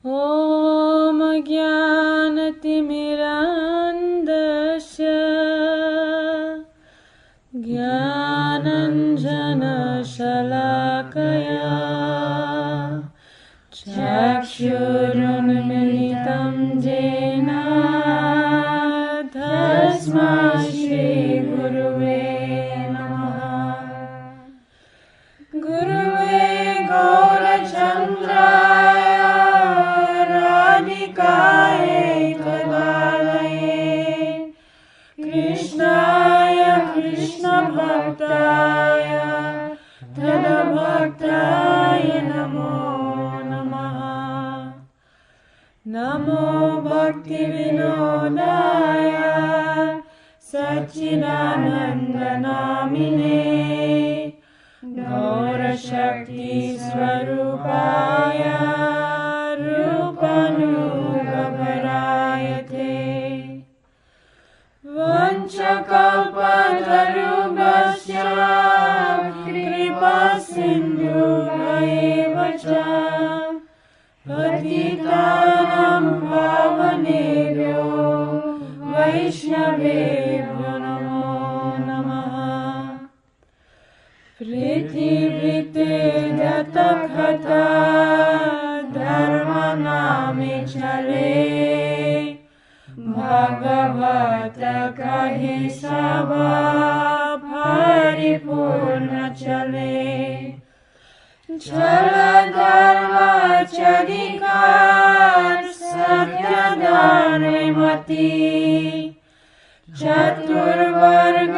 ॐ ज्ञानतिमिरान्धस्य ज्ञानाञ्जनशलाकया चक्षुरुन्मिलितं येन तस्मै श्रीगुरुवे नमः। गुरुवे गौरचन्द्राय राधिकाय तदालये कृष्णाय कृष्णभक्ताय तदभक्ताय नमो नमः। नमो भक्तिविनोदाय सच्चिदानन्दनामिने गौरशक्तिस्वरूपाय रूपानुगभराय ते वञ्चकल्पतरुभ्यश्च कृपासिन्धुभ्येव च पतितानां पावनेभ्यो वैष्णवेभ्यो नमो नमः। पृथिवीते दत्तकथा धर्मनामे चले भगवत कहे सभा परिपूर्ण चले। छल धर्म चरिकार सत्य दानमति चतुर्वर्ग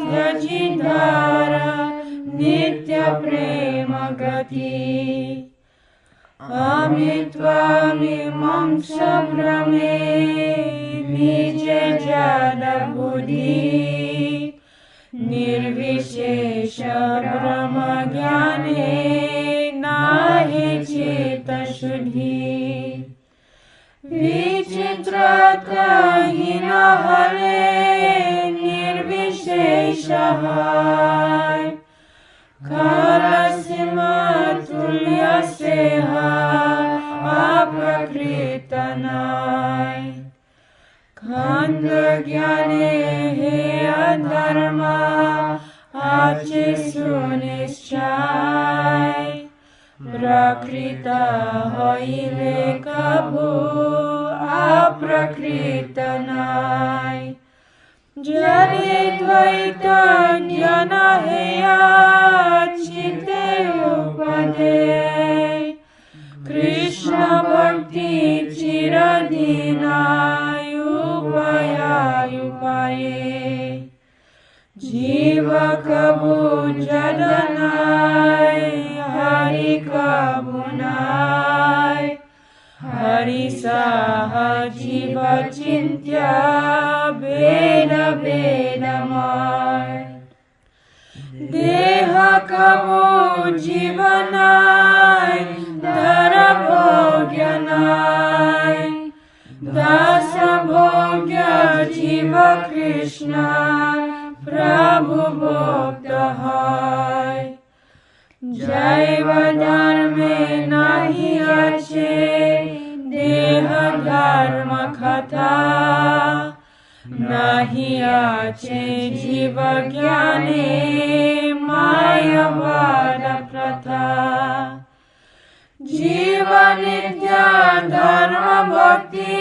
त्यजी धारा नित्य प्रेम गति। अमित्वामिमंस भ्रमे निज जड बुद्धि निर्विशेष ब्रह्म ज्ञाने नाहि चित्त शुद्धि। विचित्रताहीन हले निर्विशेषः कालसीमातुल्यस्येह अप्रकृतनाय। खंड ज्ञाने हे अधर्म आचे सुनिश्चय प्रकृत हईले कभू अप्रकृत नाय। जरे द्वैत ज्ञान हेया चित्ते उपदे कृष्ण भक्ति चिरदीनाय उपाये। जीव कबू जडनाय हरि कबू नाय। हरि सह जीव चिन्त्य भेद भेदमय। देह कबू जीवनाय धर भोग्य नाय। दास भोग्य जीव कृष्ण प्रभु भक्त है। जैव धर्मे नहीं अच्छे देह धर्म कथा नहीं अच्छे जीव ज्ञाने मायावाद प्रथा। जीव नित्य धर्म भक्ति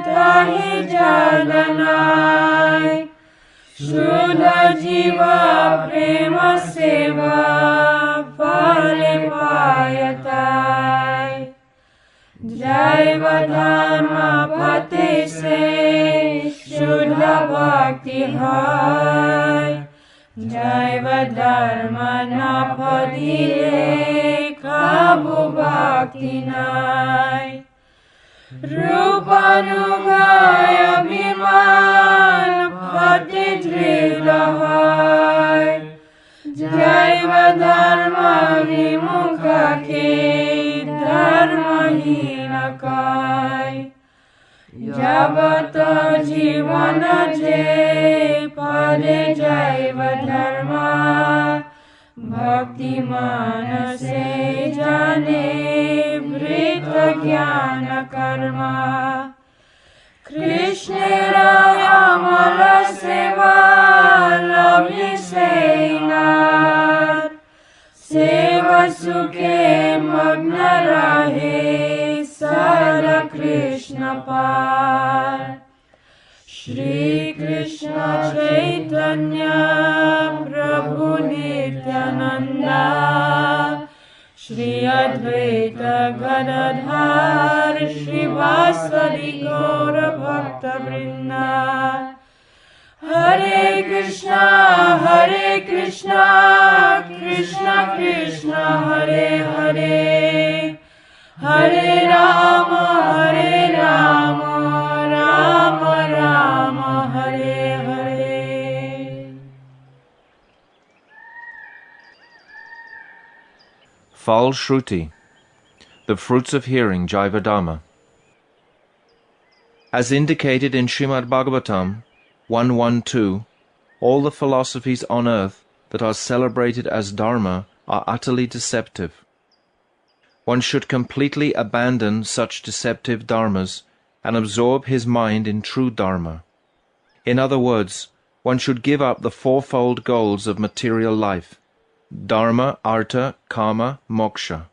ताहि जलनाय। शुद्ध जीव प्रेम सेवा फले पायताय। जैव धर्म पते से शुद्ध भक्ति है। जैव धर्म न फलिले कबू भक्ति नाय। रूपानुगाय अभिमान पति दृढ़ है। जैव धर्म विमुख के धर्महीन काय। जब तो जीवन जे पदे जैव धर्म भक्तिमान से जाने वृत jnana karma. Krishnera amala seva lovely seinar, seva sukhe magna rahe sada Krishna par. Shri Krishna Chaitanya Prabhu Nityananda, Shri Advaita Gadadhar Shivasadi Gaura Bhakta Vrinda. Hare Krishna, Krishna Krishna, Hare Hare, Hare Rama, Rama Rama, Hare Hare. Fal Shruti, the fruits of hearing Jaiva Dharma. As indicated in Srimad Bhagavatam 1.1.2, all the philosophies on earth that are celebrated as Dharma are utterly deceptive. One should completely abandon such deceptive dharmas and absorb his mind in true Dharma. In other words, one should give up the fourfold goals of material life, Dharma, Artha, Kama, Moksha,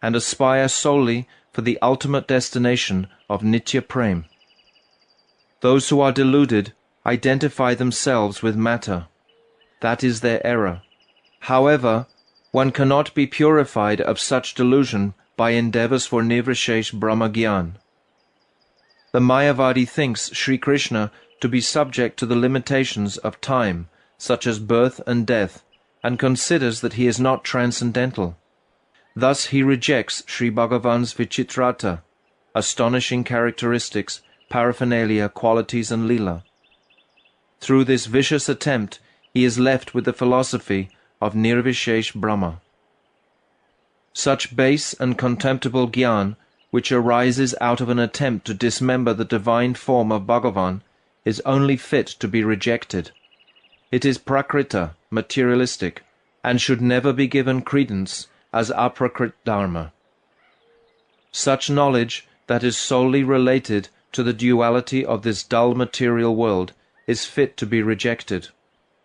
and aspire solely for the ultimate destination of Nitya Prem. Those who are deluded identify themselves with matter. That is their error. However, one cannot be purified of such delusion by endeavors for Nirvishesh Brahma Gyan. The Mayavadi thinks Sri Krishna to be subject to the limitations of time, such as birth and death, and considers that he is not transcendental. Thus he rejects Sri Bhagavan's Vichitrata, astonishing characteristics, paraphernalia, qualities and lila. Through this vicious attempt, he is left with the philosophy of Nirvishesh Brahma. Such base and contemptible gyan, which arises out of an attempt to dismember the divine form of Bhagavan, is only fit to be rejected. It is prakrita, materialistic, and should never be given credence as aprakrit dharma. Such knowledge that is solely related to the duality of this dull material world is fit to be rejected,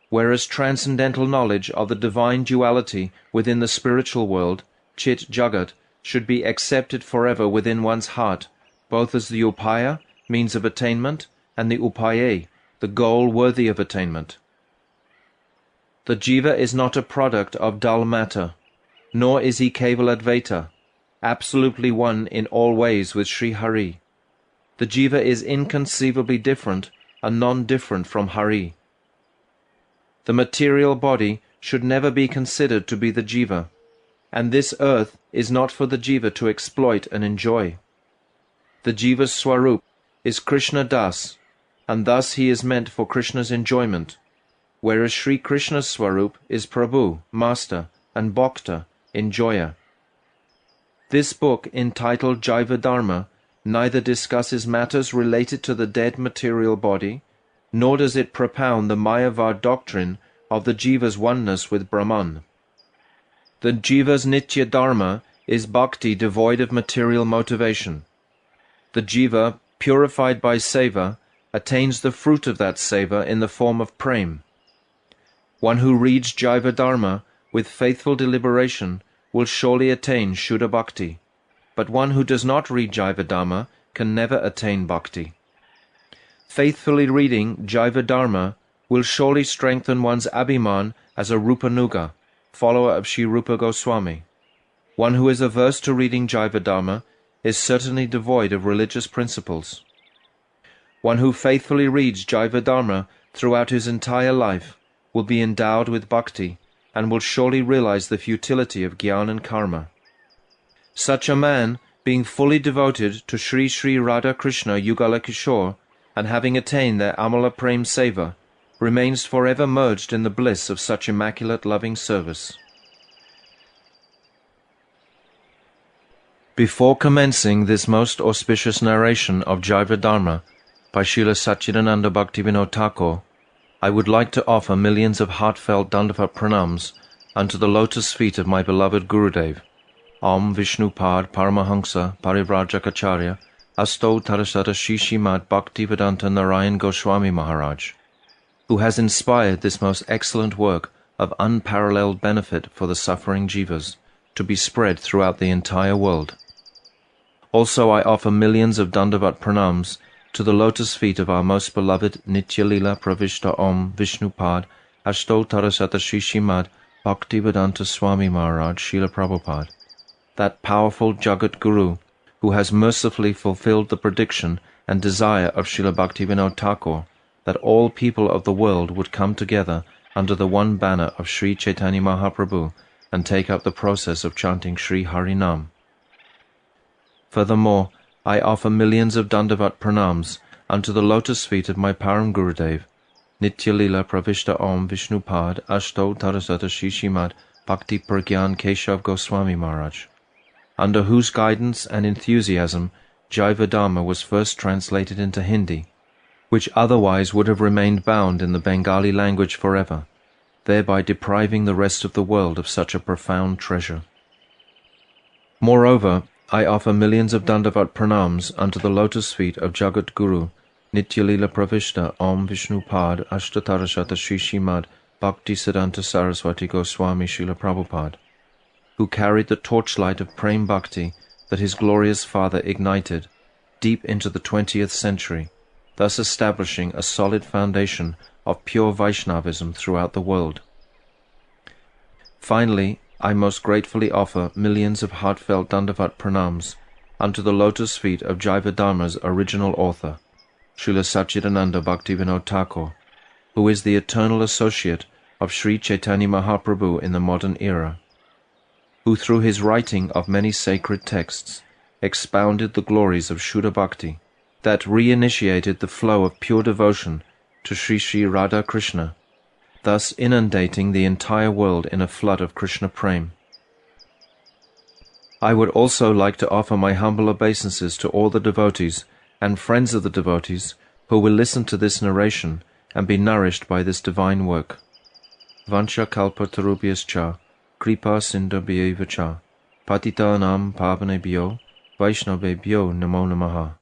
whereas transcendental knowledge of the divine duality within the spiritual world, Chit Jagat, should be accepted forever within one's heart, both as the upaya, means of attainment, and the upaye, the goal worthy of attainment. The jiva is not a product of dull matter, nor is he Keval Advaita, absolutely one in all ways with Sri Hari. The jiva is inconceivably different and non-different from Hari. The material body should never be considered to be the jiva, and this earth is not for the jiva to exploit and enjoy. The jiva's swarup is Krishna Das, and thus he is meant for Krishna's enjoyment, whereas Sri Krishna's swarup is Prabhu, Master, and Bhakta, Enjoyer. This book, entitled Jaiva Dharma, neither discusses matters related to the dead material body, nor does it propound the Mayavad doctrine of the jiva's oneness with Brahman. The jiva's Nitya Dharma is bhakti devoid of material motivation. The jiva, purified by seva, attains the fruit of that seva in the form of prem. One who reads Jaiva Dharma with faithful deliberation will surely attain Shuddha Bhakti, but one who does not read Jaiva Dharma can never attain Bhakti. Faithfully reading Jaiva Dharma will surely strengthen one's abhiman as a Rupanuga, follower of Sri Rupa Goswami. One who is averse to reading Jaiva Dharma is certainly devoid of religious principles. One who faithfully reads Jaiva Dharma throughout his entire life will be endowed with bhakti and will surely realize the futility of jnana and karma. Such a man, being fully devoted to Sri Sri Radha Krishna Yugala Kishore and having attained their Amala Prem Seva, remains forever merged in the bliss of such immaculate loving service. Before commencing this most auspicious narration of Jaiva Dharma by Srila Satchidananda Bhaktivinoda Thakur, I would like to offer millions of heartfelt Dandavat pranams unto the lotus feet of my beloved Gurudev, Om Vishnupad Paramahamsa Parivrajacharya Asto Tarasata Shishimad Bhaktivedanta Narayan Goswami Maharaj, who has inspired this most excellent work of unparalleled benefit for the suffering jivas, to be spread throughout the entire world. Also I offer millions of Dandavat pranams to the lotus feet of our most beloved Nitya-lila Pravishta Om Vishnupad Ashto Tarasata Shishimad Bhaktivedanta Swami Maharaj Srila Prabhupada, that powerful Jagat Guru, who has mercifully fulfilled the prediction and desire of Srila Bhaktivinoda Thakur, that all people of the world would come together under the one banner of Sri Chaitanya Mahaprabhu and take up the process of chanting Sri Harinam. Furthermore, I offer millions of Dandavat pranams unto the lotus feet of my Param Gurudev, Nitya-lila Pravishta Om Vishnupad Ashto Tarasata Shishimad Bhakti Pragyan Keshav Goswami Maharaj, under whose guidance and enthusiasm Jaiva Dharma was first translated into Hindi, which otherwise would have remained bound in the Bengali language forever, thereby depriving the rest of the world of such a profound treasure. Moreover, I offer millions of Dandavat pranams unto the lotus feet of Jagat Guru, Nitya-lila Pravishta Om Vishnupad Ashtatarashata Shishimad Bhakti Siddhanta Saraswati Goswami Srila Prabhupada, who carried the torchlight of Prem Bhakti that his glorious father ignited deep into the 20th century, thus establishing a solid foundation of pure Vaishnavism throughout the world. Finally, I most gratefully offer millions of heartfelt Dandavat pranams unto the lotus feet of Jaiva Dharma's original author, Srila Satchidananda Bhaktivinoda Thakur, who is the eternal associate of Sri Chaitanya Mahaprabhu in the modern era, who through his writing of many sacred texts expounded the glories of Shuddha Bhakti, that reinitiated the flow of pure devotion to Sri Sri Radha Krishna, thus inundating the entire world in a flood of Krishna Prem. I would also like to offer my humble obeisances to all the devotees and friends of the devotees who will listen to this narration and be nourished by this divine work. Vancha kalpa tarubhyascha, kripa sindhabhyevacha, patitanam pavanebhyo, vaishnavebhyo namo namaha.